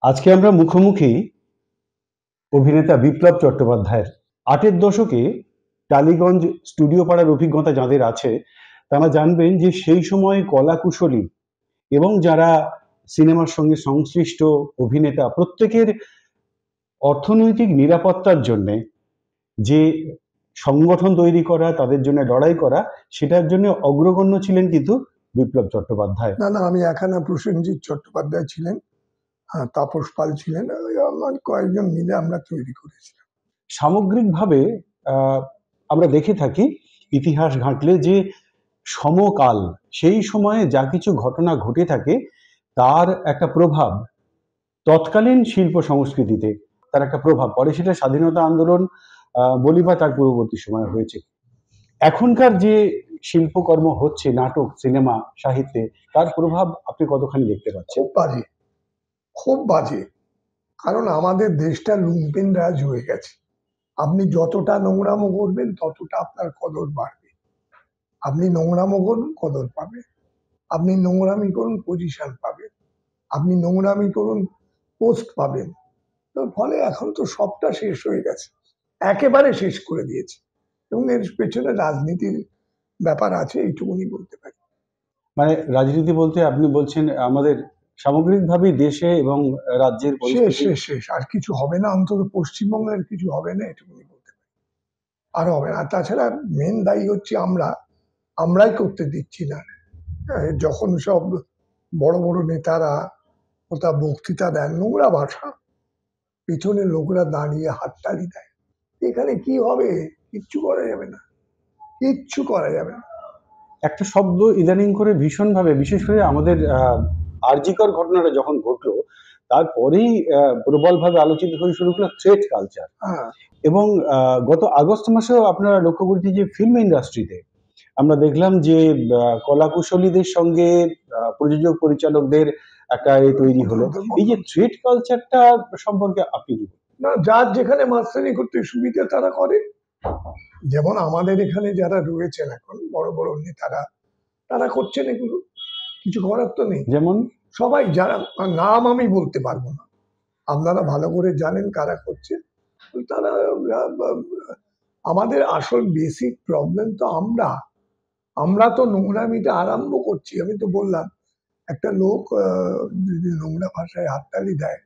আজকে আমরা মুখোমুখি অভিনেতা বিপ্লব চট্টোপাধ্যায়ের। আটের দশকে টালিগঞ্জ স্টুডিও পাড়ার অভিজ্ঞতা যাদের আছে তারা জানবেন যে সেই সময় কলাকুশলী এবং যারা সিনেমার সঙ্গে সংশ্লিষ্ট অভিনেতা প্রত্যেকের অর্থনৈতিক নিরাপত্তার জন্যে যে সংগঠন তৈরি করা, তাদের জন্য লড়াই করা, সেটার জন্য অগ্রগণ্য ছিলেন কিন্তু বিপ্লব চট্টোপাধ্যায়। না না, আমি একা না, প্রসেনজিৎ চট্টোপাধ্যায় ছিলেন, তাপস পাল ছিলেন, আমার কয়েকজন মিলে আমরা তৈরি করেছিলাম। সামগ্রিকভাবে আমরা দেখে থাকি ইতিহাস ঘাঁটলে যে সমকাল, সেই সময়ে যা কিছু ঘটনা ঘটে থাকে তার একটা প্রভাব তৎকালীন শিল্প সংস্কৃতিতে, তার একটা প্রভাব পড়ে। সেটা স্বাধীনতা আন্দোলন বলি বা তার পূর্ববর্তী সময় হয়েছে। এখনকার যে শিল্পকর্ম হচ্ছে, নাটক, সিনেমা, সাহিত্যে, তার প্রভাব আপনি কতখানি দেখতে পাচ্ছেন? খুব বাজে, খুব বাজে। কারণ আমাদের দেশটা লুম্পেন রাজ হয়ে গেছে। আপনি যতটা নোংরামো করবেন ততটা আপনার কদর বাড়বে। আপনি নোংরামো করুন, কদর পাবে। আপনি নোংরামি করুন, পজিশন পাবেন। আপনি নোংরামি করুন, পোস্ট পাবেন। তো ফলে এখন তো সবটা শেষ হয়ে গেছে, একেবারে শেষ করে দিয়েছে। এবং এর পেছনে রাজনীতির ব্যাপার আছে, এইটুকুনি বলতে পারি। মানে রাজনীতি বলতে আপনি বলছেন আমাদের সামগ্রিকভাবে দেশে এবং রাজ্যের শেষ পরিস্থিতি? শেষ শেষ, আর কিছু হবে না, অন্তত পশ্চিমবঙ্গের কিছু হবে না, এটুকুনি বলতে পারি। আর হবে না। আর তাছাড়া মেন দায়ী হচ্ছে আমরাই করতে দিচ্ছি না। যখন সব বড় বড় নেতারা ওটা বক্তৃতা দেন, নোংরা ভাষা, পিছনে লোকরা দাঁড়িয়ে হাততালি দেয়। এখানে কি হবে? কিচ্ছু করা যাবে না, কিচ্ছু করা যাবে না। একটা শব্দ ইদানিং করে ভীষণভাবে, বিশেষ করে আমাদের আরজিকর ঘটনাটা যখন ঘটলো তারপরেই প্রবলভাবে আলোচিত হয়ে শুরু করলো থ্রেট কালচার। হ্যাঁ, এবং গত আগস্ট মাসেও আপনারা লক্ষ্য করেছি যে ফিল্ম ইন্ডাস্ট্রিতে আমরা দেখলাম যে কলাকুশলীদের সঙ্গে প্রযোজক পরিচালকদের একটা তৈরি হলো। এই যে থ্রেট কালচারটা সম্পর্কে আপনি কি বলবেন? না, যার যেখানে মাস্টারি করতে সুবিধা তারা করে। যেমন আমাদের এখানে যারা রয়েছেন এখন বড় বড় নেতারা, তারা করছেন এগুলো, কিছু করার তো নেই। যেমন সবাই যারা, নাম আমি বলতে পারবো না, আপনারা ভালো করে জানেন কারা করছে। তারা আমাদের আসল বেসিক প্রবলেম তো আমরা তো নোংরামিটা আরম্ভ করছি। আমি তো বললাম, একটা লোক যদি নোংরা ভাষায় হাততালি দেয়,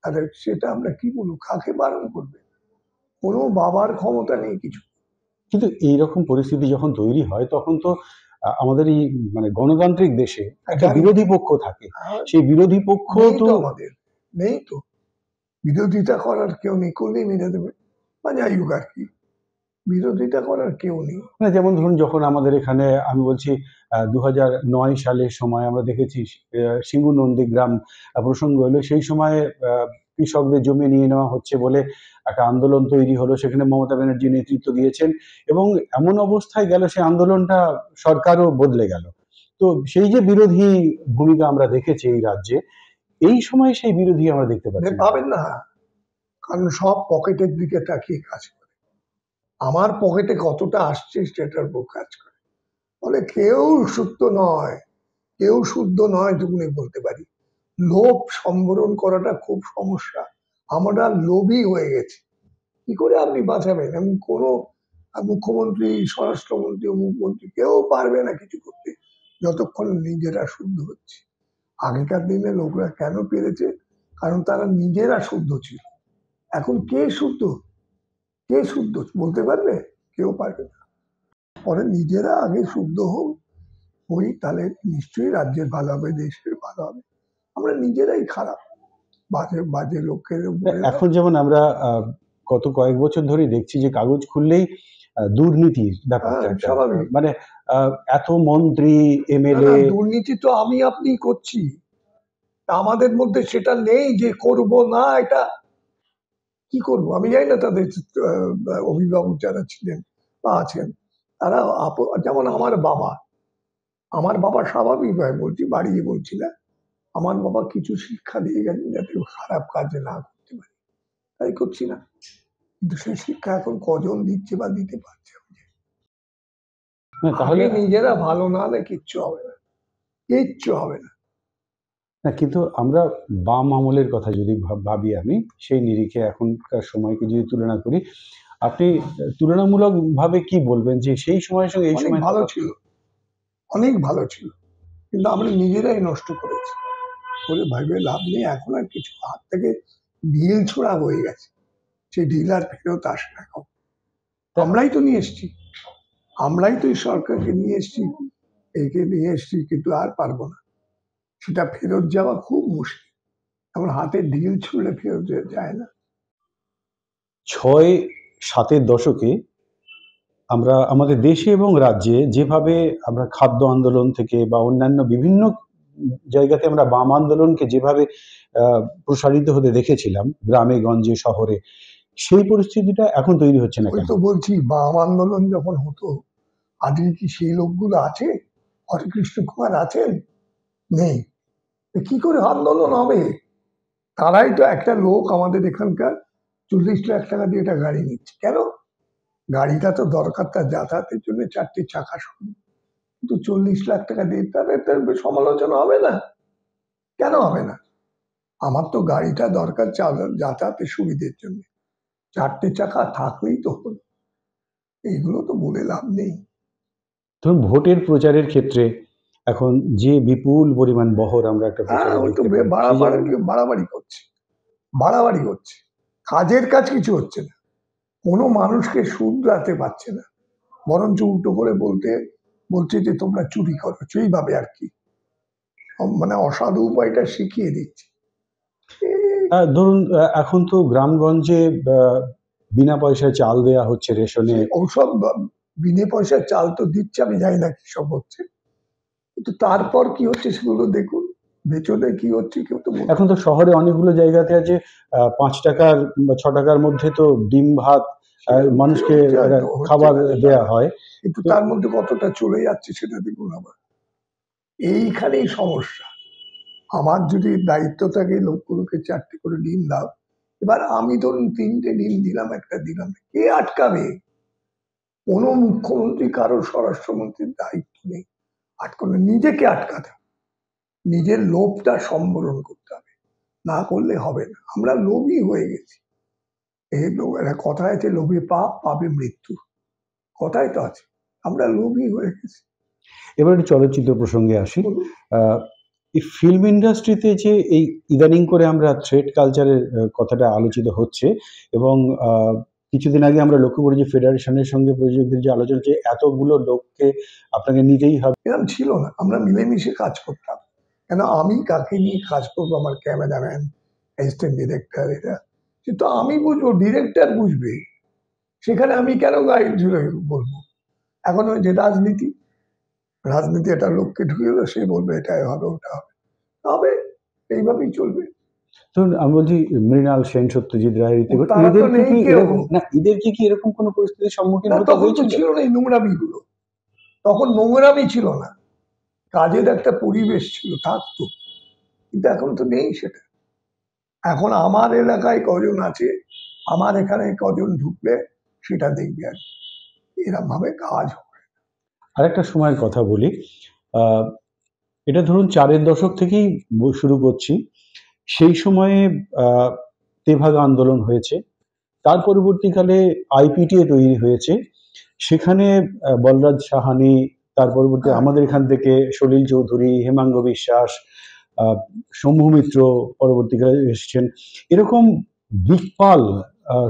তাহলে সেটা আমরা কি বলবো, কাকে বারণ করবে? কোনো বাবার ক্ষমতা নেই কিছু। কিন্তু এইরকম পরিস্থিতি যখন তৈরি হয় তখন তো আমাদের এই মানে গণতান্ত্রিক দেশে একটা জানি, বিরোধী পক্ষ থাকে। আর সেই বিরোধী পক্ষ নেই তো তো আমাদের, নেই তো। বিরোধিতা করার কেউ নেই, করলেই মেরে দেবে। বা যাই হোক আর কি, বিরোধিতা করার কেউ নেই। মানে যেমন ধরুন যখন আমাদের এখানে আমি বলছি 2009 সালের সময় আমরা দেখেছি সিঙ্গু নন্দীগ্রাম প্রসঙ্গ এলো, সেই সময় কৃষকদের জমি নিয়ে নেওয়া হচ্ছে বলে একটা আন্দোলন তৈরি হলো, সেখানে মমতা ব্যানার্জি নেতৃত্ব দিয়েছেন এবং এমন অবস্থায় গেল সেই আন্দোলনটা, সরকারও বদলে গেল। তো সেই যে বিরোধী ভূমিকা আমরা দেখেছি এই রাজ্যে, এই সময় সেই বিরোধী আমরা দেখতে পাচ্ছি না। পাবেন না, কারণ সব পকেটের দিকে তাকিয়ে কাজ করে। আমার পকেটে কতটা আসছে সেটার উপর কাজ করে। ফলে কেউ শুদ্ধ নয়, কেউ শুদ্ধ নয়, এটুকুনি বলতে পারি। লোভ সম্বরণ করাটা খুব সমস্যা। আমরা লোভী হয়ে গেছি। কি করে আপনি বাঁচাবেন? এমন কোনো মুখ্যমন্ত্রী, স্বরাষ্ট্রমন্ত্রী, মুখ্যমন্ত্রী কেউ পারবে না কিছু করতে, যতক্ষণ নিজেরা শুদ্ধ হচ্ছে। আগেকার দিনে লোকরা কেন পেরেছে? কারণ তারা নিজেরা শুদ্ধ ছিল। এখন কে শুদ্ধ? কে শুদ্ধ বলতে পারবে? কেউ পারবে না। পরে নিজেরা আগে শুদ্ধ হই, তাহলে নিশ্চয়ই রাজ্যের ভালো হবে, দেশের ভালো হবে। আমরা নিজেরাই খারাপ, বাজে বাজে লোকের উপরে। এখন যেমন আমরা গত কয়েক বছর ধরেই দেখছি যে কাগজ খুললেই দুর্নীতির ব্যাপারটা একটা, স্বাভাবিক। মানে এত মন্ত্রী, না এমএলএ। না, দুর্নীতি তো আমি আপনি করছি, আমাদের মধ্যে সেটা নেই যে করব না। এটা কি করব আমি জানি না। তাদের অভিভাবক যারা ছিলেন বা আছেন, তারা যেমন আমার বাবা স্বাভাবিকভাবে বলছি, বাড়িয়ে বলছি না, আমার বাবা কিছু শিক্ষা দিয়ে গেছেন যাতে খারাপ কাজে না করতে পারি, তাই করছি না। কিন্তু সেই শিক্ষা এখন কজন দিচ্ছে বা দিতে পারছে? তাহলে আগে নিজেরা ভালো না হলে কিচ্ছু হবে না, কিচ্ছু হবে না। না, কিন্তু আমরা বাম আমলের কথা যদি ভাবি, আমি সেই নিরিখে এখনকার সময়কে যদি তুলনা করি, আপনি তুলনামূলকভাবে কি বলবেন যে সেই সময়ের সঙ্গে এই অনেক সময় ভালো তফাৎ ছিল, কি? অনেক ভালো ছিল, কিন্তু আমরা নিজেরাই নষ্ট করেছি। করে ভাইবে লাভ নেই। এখন আর কিছু হাত থেকে ঢিল ছোড়া হয়ে গেছে, সেই ঢিল আর ফেরত আসে না। তা আমরাই তো নিয়ে এসছি, আমরাই তো এই সরকারকে নিয়ে এসছি, একে নিয়ে এসছি, কিন্তু আর পারবো না। সেটা ফেরত যাওয়া খুব মুশকিল। এখন হাতে ঢিল ছুঁড়লে ফেরত যায় না। ৬-৭-এর দশকে আমরা আমাদের দেশে এবং রাজ্যে যেভাবে আমরা খাদ্য আন্দোলন থেকে বা অন্যান্য বিভিন্ন জায়গাতে আমরা বাম আন্দোলনকে যেভাবে প্রসারিত হতে দেখেছিলাম গ্রামে গঞ্জে শহরে, সেই পরিস্থিতিটা এখন তৈরি হচ্ছে না ওই কেন? তো বলছি, বাম আন্দোলন যখন হতো, আজকে কি সেই লোকগুলো আছে? হরেকৃষ্ণ কুমার আছেন? নেই। তো কি করে আন্দোলন হবে? তারাই তো, একটা লোক আমাদের এখানকার 40 লাখ টাকা দিয়ে একটা গাড়ি নিচ্ছে কেন? গাড়িটা তো দরকার তার যাতায়াতের জন্য, 4টে চাকা সহ। কিন্তু 40 লাখ টাকা দিয়ে তার সমালোচনা হবে না? কেন হবে না? আমার তো গাড়িটা দরকার যাতায়াতের সুবিধের জন্য, 4টে চাকা থাকলেই তো হলো। এইগুলো তো বলে লাভ নেই। ধরুন ভোটের প্রচারের ক্ষেত্রে এখন যে বিপুল পরিমাণ বহর আমরা একটা হ্যাঁ, প্রচারে ওই তো দেখতে পাই, সেই জায়গাটা বাড়াবাড়ি করছে, বাড়াবাড়ি করছে। কাজের কাজ কিছু হচ্ছে না, কোনো মানুষকে শুধরাতে পারছে না, বরঞ্চ উল্টো করে বলছে যে তোমরা চুরি করো, এইভাবে আর কি, মানে অসাধু উপায়টা শিখিয়ে দিচ্ছে। ধরুন এখন তো গ্রামগঞ্জে বিনা পয়সায় চাল দেয়া হচ্ছে রেশনে। সেই ঔষধ বিনে পয়সার চাল তো দিচ্ছে, আমি জানি না কি সব হচ্ছে, কিন্তু তারপর কি হচ্ছে সেগুলো দেখুন, ভেতরে কি হচ্ছে কেউ তো এখন তো শহরে অনেকগুলো জায়গাতে আছে ৫ টাকার বা ৬ টাকার মধ্যে তো ডিম ভাত মানুষকে একটা হচ্ছে খাবার না যে তা দেয়া না, হয়। কিন্তু তো তার মধ্যে কতটা চলে যাচ্ছে সেটা দেখুন আবার। এইখানেই সমস্যা। আমার যদি দায়িত্ব থাকে লোকগুলোকে 4টে করে ডিম দাও, এবার আমি ধরুন 3টে ডিম দিলাম, একটা দিলাম না, কে আটকাবে? কোনো মুখ্যমন্ত্রী, কারো স্বরাষ্ট্রমন্ত্রীর দায়িত্ব নেই আটকানো, নিজেকে আটকাতে হবে। নিজের লোভটা সম্বরণ করতে হবে, না করলে হবে না। আমরা লোভী হয়ে গেছি। এই লোক, একটা কথায় আছে, লোভে পাপ, পাপে মৃত্যু, কথাই তো আছে। আমরা লোভী হয়ে গেছি। এবার একটু চলচ্চিত্র প্রসঙ্গে আসি। বলুন। আহ, এই ফিল্ম ইন্ডাস্ট্রিতে যে এই ইদানিং করে আমরা থ্রেড কালচারের কথাটা আলোচিত হচ্ছে, এবং কিছুদিন আগে আমরা লক্ষ্য করি যে ফেডারেশনের সঙ্গে প্রযোজকদের যে আলোচনা, যে এতগুলো লোককে আপনাকে নিতেই হবে। এরকম ছিল না, আমরা মিলেমিশে কাজ করতাম। কেন, আমি কাকে নিয়ে কাজ করবো? আমার ক্যামেরাম্যান, অ্যাসিস্ট্যান্ট ডিরেক্টর, এরা কিন্তু আমি বুঝবো, ডিরেক্টর বুঝবে। সেখানে আমি কেন গাইড জুড়ে বলবো? এখন ওই যে রাজনীতি, রাজনীতি একটা লোককে ঢুকে গেলো, সে বলবে এটাই হবে, ওটা হবে, তবে এইভাবেই চলবে। ধরুন আমি বলছি মৃণাল সেন, সত্যজিৎ রায়, ঋতিক ঘটক, তারা তো এদেরকে নেই কি কেউ। এরকম না, এদেরকে কি এরকম কোনো পরিস্থিতির সম্মুখীন না, হতে তখন তো হয়েছিল? ছিল না এই নোংরামি গুলো, তখন নোংরামি ছিল না, কাজের একটা পরিবেশ ছিল, থাকতো। কিন্তু এখন তো নেই সেটা। এখন আমার এলাকায় কজন আছে, আমার এখানে কজন ঢুকলে সেটা দেখবে আর কি। এরকম ভাবে কাজ হয়। আরেকটা সময়ের কথা বলি। আহ, এটা ধরুন 4-এর দশক থেকেই শুরু করছি। সেই সময়ে আহ, তেভাগা আন্দোলন হয়েছে। তার পরবর্তীকালে আইপিটিএ তৈরি হয়েছে। সেখানে বলরাজ সাহানি, তার পরবর্তী হ্যাঁ, আমাদের এখান থেকে সলিল চৌধুরী, হেমাঙ্গ বিশ্বাস, আহ, শম্ভু মিত্র পরবর্তীকালে এসেছেন। এরকম দিকপাল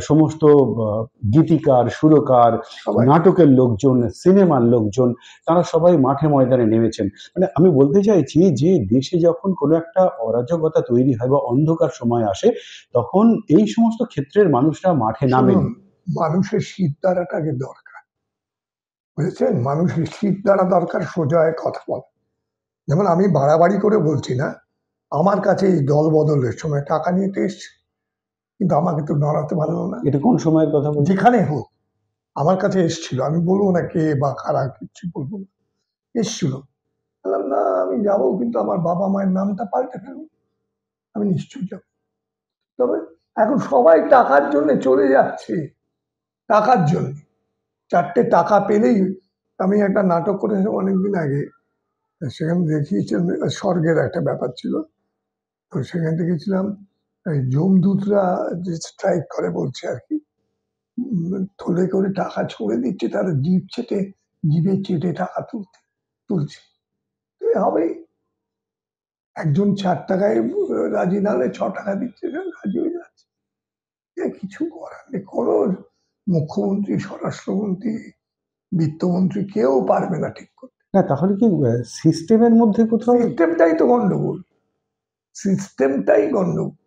সমস্ত গীতিকার, সুরকার, সবাই। নাটকের লোকজন, সিনেমার লোকজন, তারা সবাই মাঠে ময়দানে নেমেছেন। মানে আমি বলতে চাইছি যে দেশে যখন কোনো একটা অরাজকতা তৈরি হয় বা অন্ধকার সময় আসে, তখন এই সমস্ত ক্ষেত্রের মানুষরা মাঠে নামেন। শুনুন, মানুষের শীত দ্বারাটাকে দরকার, বুঝেছেন? মানুষের শীত দ্বারা দরকার, সোজা হয়ে কথা বলা। যেমন আমি বাড়াবাড়ি করে বলছি না, আমার কাছে এই দল বদলের সময় টাকা নিয়ে তো এসছে, কিন্তু আমাকে তো নড়াতে পারলো না। এটা কোন সময়ের কথা বলছেন? যেখানে হোক, আমার কাছে এসছিল, আমি বলবো না কে বা কারা, কিচ্ছু বলবো না, এসছিল। বললাম না, আমি যাবো, কিন্তু আমার বাবা মায়ের নামটা পাল্টে ফেলবো, আমি নিশ্চয়ই যাবো। তবে এখন সবাই টাকার জন্য চলে যাচ্ছে, টাকার জন্য। 4টে টাকা পেলেই, আমি একটা নাটক করেছিলাম অনেকদিন আগে, সেখানে দেখিয়েছেন, স্বর্গের একটা ব্যাপার ছিল। তো সেখান থেকে গেছিলাম, এই যমদূতরা যে স্ট্রাইক করে বলছে আর কি, থলে করে টাকা ছুঁড়ে দিচ্ছে, তারা জিভে চেটে টাকা তুলছে। হবে, একজন 4 টাকায় রাজি না হলে 6 টাকা দিচ্ছে, রাজি হয়ে যাচ্ছে। কিছু করার নেই। কোনো মুখ্যমন্ত্রী, স্বরাষ্ট্রমন্ত্রী, বিত্তমন্ত্রী কেউ পারবে না ঠিক করতে। না, তাহলে কি সিস্টেমের মধ্যে কোথাও? সিস্টেমটাই তো গন্ডগোল, সিস্টেমটাই গন্ডগোল।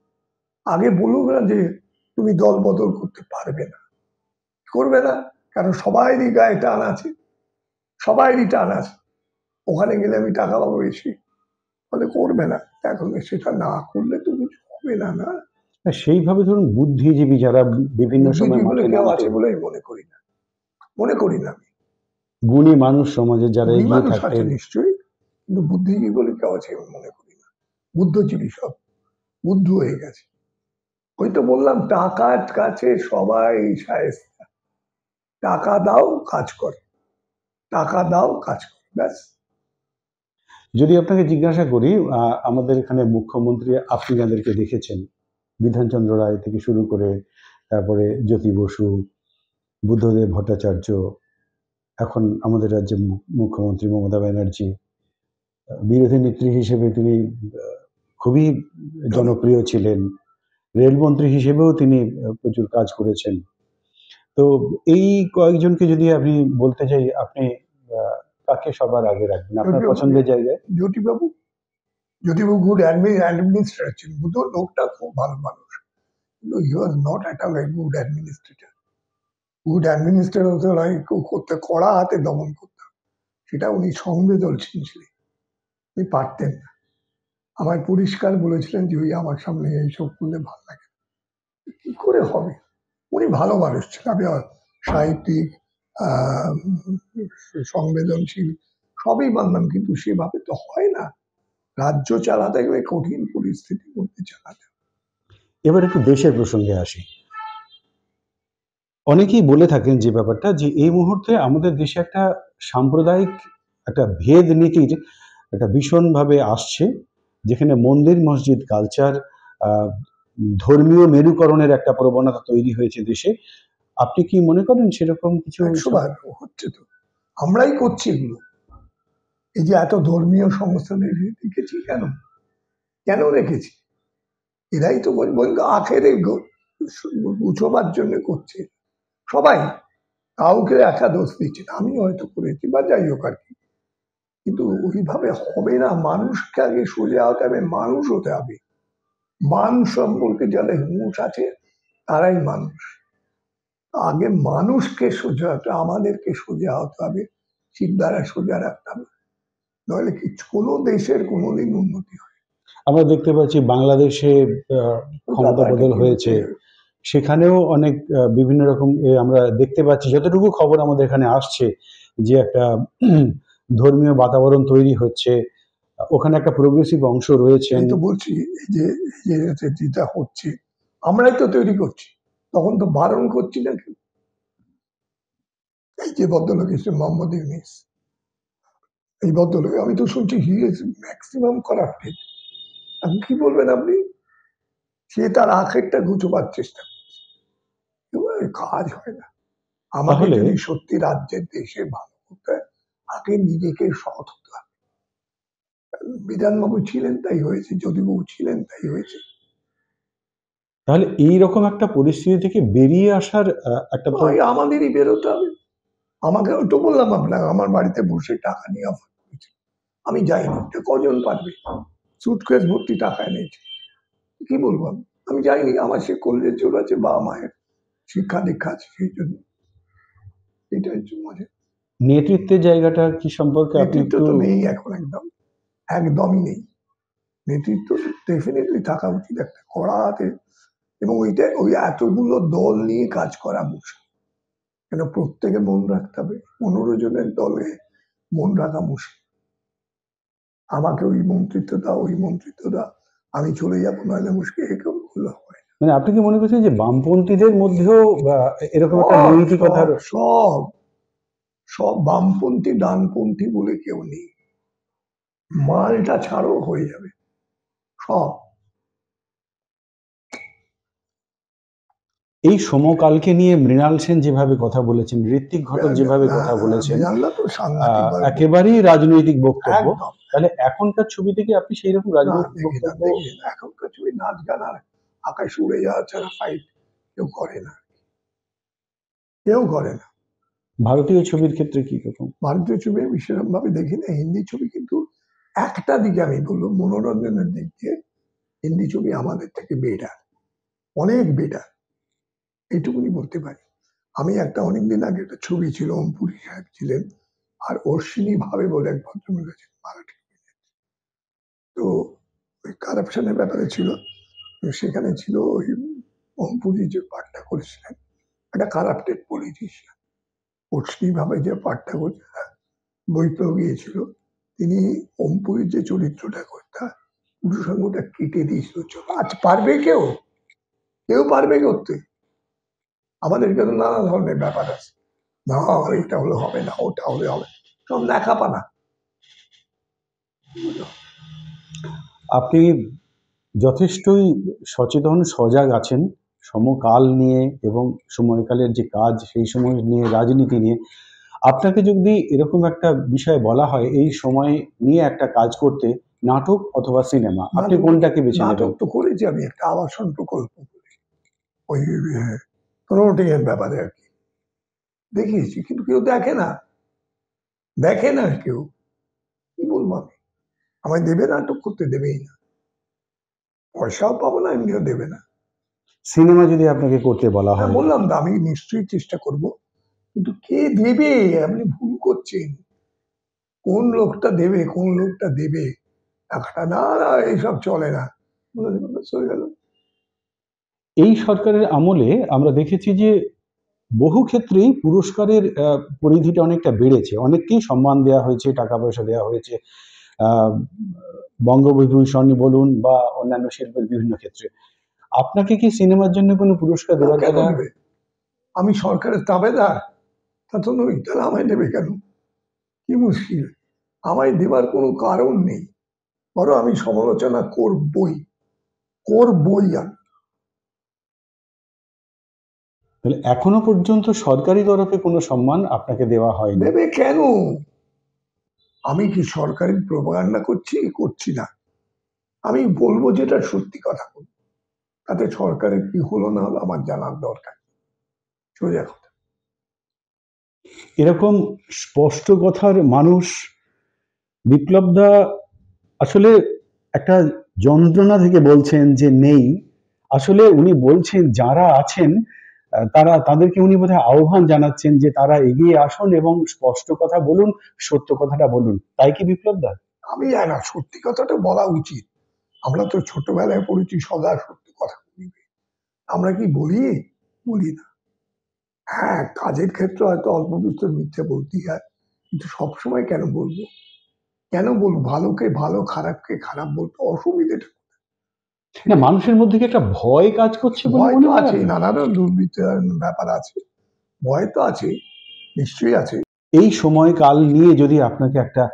আগে বলুক না যে তুমি দল বদল করতে পারবে না, করবে না, কারণ সবাইরই গায়ে টান আছে, সবাইরই টান আছে। ওখানে গেলে আমি টাকা পাবো বেশি, ফলে করবে না। এখন সেটা না করলে তো কিছু হবে না। না, সেইভাবে ধরুন বুদ্ধিজীবী যারা বিভিন্ন সময় বুদ্ধিজীবী বলে মাঠে কেউ নামতো, আছে বলে আমি মনে করি না, মনে করি না। আমি গুণী মানুষ সমাজে যারা গুণী এগিয়ে মানুষ আছে থাকতেন, নিশ্চয়ই, কিন্তু বুদ্ধিজীবী বলে কেউ আছে আমি মনে করি না। বুদ্ধজীবী সব বুদ্ধ হয়ে গেছে। ওই তো বললাম, টাকার কাছে সবাই শায়েস্তা। টাকা দাও কাজ কর, টাকা দাও কাজ কর, ব্যাস। যদি আপনাকে জিজ্ঞাসা করি, আমাদের এখানে মুখ্যমন্ত্রী আপনি যাদেরকে দেখেছেন, বিধানচন্দ্র রায় থেকে শুরু করে তারপরে জ্যোতি বসু, বুদ্ধদেব ভট্টাচার্য, এখন আমাদের রাজ্যের মুখ্যমন্ত্রী মমতা ব্যানার্জি, বিরোধী নেত্রী হিসেবে তিনি খুবই জনপ্রিয় ছিলেন, রেলমন্ত্রী হিসেবেও তিনি প্রচুর কাজ করেছেন। তো এই কয়েকজনকে যদি আপনি বলতে চাই, আপনি কাকে সবার আগে রাখবেন আপনার পছন্দের জায়গায়? জ্যোতিবাবু, জ্যোতিবাবু গুড অ্যাডমিনিস্ট্রেটর ছিলেন। বুদ্ধ লোকটা খুব ভালো মানুষ, কিন্তু he was not at all a good administrator. Good administrator হতে হয় করতে, কড়া হাতে দমন করতে, সেটা উনি সংবেদনশীল ছিলেন, উনি পারতেন না। আমায় পরিষ্কার বলেছিলেন যে ওই আমার সামনে এইসব করলে ভালো লাগে, কি করে হবে? উনি ভালো মানুষ ছিলেন। আমি সাহিত্যিক, আহ সংবেদনশীল, সবই মানলাম, কিন্তু সেভাবে তো হয় না। রাজ্য চালাতে গেলে কঠিন পরিস্থিতির মধ্যে চালাতে হয়। এবার একটু দেশের প্রসঙ্গে আসি। অনেকেই বলে থাকেন যে ব্যাপারটা, যে এই মুহূর্তে আমাদের দেশে একটা সাম্প্রদায়িক একটা ভেদ নীতির একটা ভীষণভাবে আসছে, যেখানে মন্দির মসজিদ কালচার, ধর্মীয় মেরুকরণের একটা প্রবণতা তৈরি হয়েছে দেশে। আপনি কি মনে করেন সেরকম কিছু? 100 বার হচ্ছে তো, আমরাই করছি এগুলো। এই যে এত ধর্মীয় সংস্থা রেখেছি, কেন কেন রেখেছি? এরাই তো আখেরে গুছোবার জন্য করছে সবাই, কাউকে একা দোষ দিচ্ছে না। আমি হয়তো করেছি বা যাই হোক আর কি, কিন্তু ওইভাবে হবে না। মানুষকে আগে সোজা হতে হবে, মানুষ হতে হবে। মান সম্পর্কে যাদের হুঁশ আছে তারাই মানুষ। আগে মানুষকে সোজা হতে, আমাদেরকে সোজা হতে হবে, চিন্তারা সোজা রাখতে হবে, নইলে কোনো দেশের কোনোদিন উন্নতি হয়। আমরা দেখতে পাচ্ছি বাংলাদেশে ক্ষমতা বদল হয়েছে, সেখানেও অনেক বিভিন্ন রকম আমরা দেখতে পাচ্ছি, যতটুকু খবর আমাদের এখানে আসছে, যে একটা ধর্মীয় বাতাবরণ তৈরি হচ্ছে, ওখানে একটা প্রোগ্রেসিভ অংশ রয়েছেন। এই তো বলছি, যেটা হচ্ছে আমরাই তো তৈরি করছি, তখন তো বারণ করছি না কেউ। এই যে ভদ্রলোক এসে মোহাম্মদ ইউনিস, এই ভদ্রলোক, আমি তো শুনছি হি ইজ ম্যাক্সিমাম করাপ্টেড। এখন কি বলবেন আপনি? সে তার আখেরটা গুছোবার চেষ্টা করছে, কাজ হয় না। আমাকে তাহলে যদি সত্যি রাজ্যের দেশে ভালো করতে হয়, আগে নিজেকে সৎ হতে হবে। বিধানবাবু ছিলেন তাই হয়েছে, যদিবাবু ছিলেন তাই হয়েছে। তাহলে এইরকম একটা পরিস্থিতি থেকে বেরিয়ে আসার একটা তো, আমাদেরই বেরোতে হবে। আমাকে তো বললাম আপনাকে, আমার বাড়িতে বসে টাকা নিয়ে অফার করেছে, আমি যাইনি। কজন পারবে? সুটকেস ভর্তি টাকা এনেছে, কি বলবো আমি যাইনি। আমার সে কলেজে চলে আছে, বাবা মায়ের শিক্ষা দীক্ষা আছে, সেই জন্য। এটা হচ্ছে মজা। নেতৃত্বের জায়গাটা কি সম্পর্কে আপনি নেতৃত্ব একটু? তো নেই এখন, একদমই নেই। নেতৃত্ব ডেফিনেটলি থাকা উচিত একটা কড়া হাতে, এবং ওই এতগুলো দল নিয়ে কাজ করা মুশকিল, কেন প্রত্যেকে মন রাখতে হবে। 15 জনের দলে মন রাখা মুশকিল। আমাকে ওই মন্ত্রিত্ব দাও, ওই মন্ত্রিত্ব দাও, আমি চলে যাবো, নইলে মুশকিল, এরকম হলে হয় না। মানে আপনি কি মনে করছেন যে বামপন্থীদের মধ্যেও এরকম একটা নৈতিকতার? সব সব বামপন্থী ডানপন্থী বলে কেউ নেই, মালটা ছাড়ো হয়ে যাবে সব। এই সমকালকে নিয়ে মৃণাল সেন যেভাবে কথা বলেছেন, ঋত্বিক ঘটক যেভাবে কথা বলেছেন, মৃণালদা তো সাংঘাতিক একেবারেই রাজনৈতিক বক্তব্য। একদম। তাহলে এখনকার ছবি থেকে আপনি সেই রকম না, রাজনৈতিক দেখি না, বক্তব্য? দেখি না। এখনকার ছবি নাচ গান আর আকাশে উড়ে যাওয়া ছাড়া ফাইট কেউ করে না, কেউ করে না। ভারতীয় ছবির ক্ষেত্রে কি রকম? ভারতীয় ছবি আমি সেরকম ভাবে দেখি না। হিন্দি ছবি কিন্তু একটা দিকে আমি বলবো, মনোরঞ্জনের দিক দিয়ে হিন্দি ছবি আমাদের থেকে বেটার, অনেক বেটার, এইটুকুনি বলতে পারি। আমি একটা অনেকদিন আগে একটা ছবি ছিল, ওম পুরী সাহেব ছিলেন আর অশ্বিনী ভাবে বলে এক ভদ্রমহিলা আছেন, মারাঠি। তো ওই কারাপশনের ব্যাপারে ছিল। তো সেখানে ছিল ওই ওম পুরী যে পাঠটা করেছিলেন, একটা কারাপ্টেড পলিটিশিয়ান। অশ্বিনী ভাবে যে পাঠটা করছে, বই পেয়েও গিয়েছিল, তিনি ওম পুরীর যে চরিত্রটা করতে পুরুষাঙ্গটা কেটে দিয়েছিল। আজ পারবে কেউ? কেউ পারবে করতে? আমাদের কিন্তু নানা ধরনের ব্যাপার আছে, না এটা হলে হবে না, ওটা হলে হবে, সব লেখাপানা। আপনি যথেষ্টই সচেতন, সজাগ আছেন সমকাল নিয়ে এবং সময়কালের যে কাজ সেই সময় নিয়ে, রাজনীতি নিয়ে। আপনাকে যদি এরকম একটা বিষয় বলা হয় এই সময় নিয়ে একটা কাজ করতে, নাটক অথবা সিনেমা, আপনি কোনটাকে বেছে নেবেন? নাটক তো করেছি আমি, একটা আবাসন প্রকল্প ওই রোটিং এর ব্যাপারে আর কি দেখিয়েছি, কিন্তু কেউ দেখে না, দেখে না কেউ। কি বলবো আমি? আমায় দেবে নাটক করতে? দেবেই না, পয়সাও পাবো না, এমনিও দেবে না। সিনেমা যদি আপনাকে করতে বলা হ্যাঁ, হয়? বললাম তো, আমি নিশ্চয়ই চেষ্টা করব, কিন্তু কে দেবে? আপনি ভুল করছেন। কোন লোকটা দেবে, কোন লোকটা দেবে? টাকাটা না, না এইসব চলে না, বলে দেবে, ব্যাস হয়ে গেল। এই সরকারের আমলে আমরা দেখেছি যে বহু ক্ষেত্রেই পুরস্কারের পরিধিটা অনেকটা বেড়েছে, অনেককেই সম্মান দেওয়া হয়েছে, টাকা পয়সা দেওয়া হয়েছে, আহ, বঙ্গবিভূষণ বলুন বা অন্যান্য শিল্পের বিভিন্ন ক্ষেত্রে। আপনাকে কি সিনেমার জন্য কোনো পুরস্কার না, দেওয়ার কেন কথা? দেবে? আমি সরকারের তাবেদার? তা তো নই, তাহলে আমায় দেবে কেন? কি মুশকিল? আমায় দেবার কোনো কারণ নেই, বরং আমি সমালোচনা করবই, করবই আমি। তাহলে এখনো পর্যন্ত সরকারি তরফে কোনো সম্মান আপনাকে দেওয়া হয়নি? দেবে কেন? আমি কি সরকারি প্রোপাগান্ডা করছি? করছি না। আমি বলবো যেটা সত্যি কথা বলবো, তাতে সরকারের কি হলো না হলো আমার জানার দরকার, সোজা কথা। এরকম স্পষ্ট কথার মানুষ বিপ্লব দা আসলে একটা যন্ত্রণা থেকে বলছেন যে নেই, আসলে উনি বলছেন যারা আছেন তাদেরকে উনি বোধহয় আহ্বান জানাচ্ছেন যে তারা এগিয়ে আসুন এবং স্পষ্ট কথা বলুন, সত্য কথাটা বলুন। তাই কি বিপ্লব দা? আমি জানি না, সত্যি কথাটা বলা উচিত। আমরা তো ছোটবেলায় পড়েছি সদা সত্য কথা বলিবে, আমরা কি বলি? বলি না। হ্যাঁ, কাজের ক্ষেত্রে হয়তো অল্প বিস্তর মিথ্যে বলতেই হয়, কিন্তু সবসময় কেন বলবো? কেন বলবো? ভালোকে ভালো, খারাপকে খারাপ বলতে অসুবিধেটা? না, মানুষের মধ্যে কি একটা ভয় কাজ করছে বলে ভয় তো মনে হয় আছে, আপনার? নানা দুর্বৃত্তায়ন ব্যাপার আছে, ভয় তো আছে, নিশ্চয়ই আছে। এই সময়কাল নিয়ে যদি আপনাকে একটা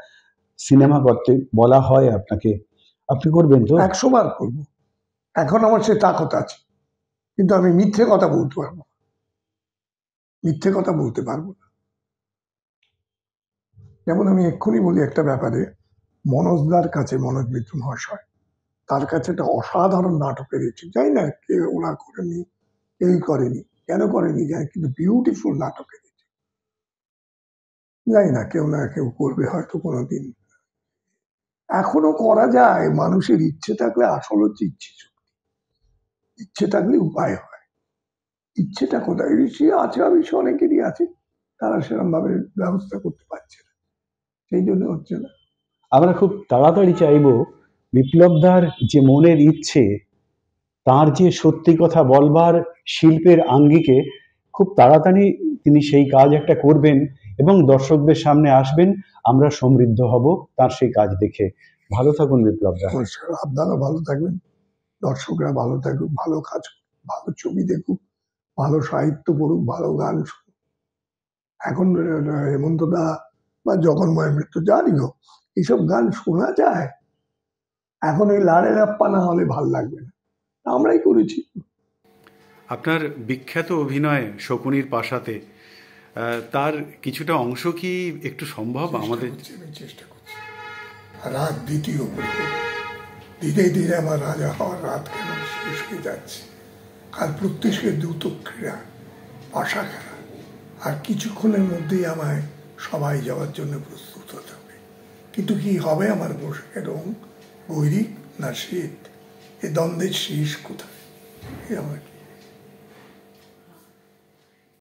সিনেমা করতে বলা হয় আপনাকে, আপনি করবেন তো? 100 বার করবো। এখন আমার সে তাকত আছে, কিন্তু আমি মিথ্যে কথা বলতে পারবো না, মিথ্যে কথা বলতে পারবো না। যেমন আমি এক্ষুনি বলি একটা ব্যাপারে, মনোজদার কাছে, মনোজ মিত্র মহাশয়, তার কাছে একটা অসাধারণ নাটকের ইচ্ছে, জানি না কে ওরা করেনি, কেউই করেনি, কেন করেনি জানি, কিন্তু বিউটিফুল নাটকের ইচ্ছে। জানি না, কেউ না কেউ করবে হয়তো কোনোদিন, এখনো করা যায়। মানুষের ইচ্ছে থাকলে, আসল হচ্ছে ইচ্ছে শক্তি, ইচ্ছে থাকলে উপায় হয়। ইচ্ছেটা কোথায়? ঋষি আছে, অবশ্য অনেকেরই আছে, তারা সেরকম ভাবে ব্যবস্থা করতে পারছে না, সেই জন্য হচ্ছে না। আমরা খুব তাড়াতাড়ি চাইবো বিপ্লবদার যে মনের ইচ্ছে, তার যে সত্যি কথা বলবার শিল্পের আঙ্গিকে, খুব তাড়াতাড়ি তিনি সেই কাজ একটা করবেন এবং দর্শকদের সামনে আসবেন। আমরা সমৃদ্ধ হব তার সেই কাজ দেখে। ভালো থাকুন বিপ্লবদা। নমস্কার, আপনারা ভালো থাকবেন, দর্শকরা ভালো থাকুক, ভালো কাজ করুক, ভালো ছবি দেখুক, ভালো সাহিত্য পড়ুক, ভালো গান শুনুক। এখন হেমন্ত দা বা জগন্ময় মৃত্যু জানি হোক, এইসব গান শোনা যায়? এখন ওই লাড়ে লাপ্পা না হলে ভাল লাগবে না, আমরাই করেছি। আপনার বিখ্যাত অভিনয় শকুনির পাশাতে তার কিছুটা অংশ কি একটু সম্ভব আমাদের? আমি চেষ্টা করছি। রাত দ্বিতীয় পর্ব, ধীরে ধীরে আমার রাজা হওয়ার রাত কেন শেষ হয়ে যাচ্ছে। কাল প্রত্যেকের দ্রুত ক্রীড়া, পাশা খেলা, আর কিছুক্ষণের মধ্যেই আমায় সবাই যাওয়ার জন্য প্রস্তুত হতে হবে। কিন্তু কি হবে আমার পোশাকের রং, গৈরিক না শীত? এ দ্বন্দ্বের শেষ কোথায়? এ আমার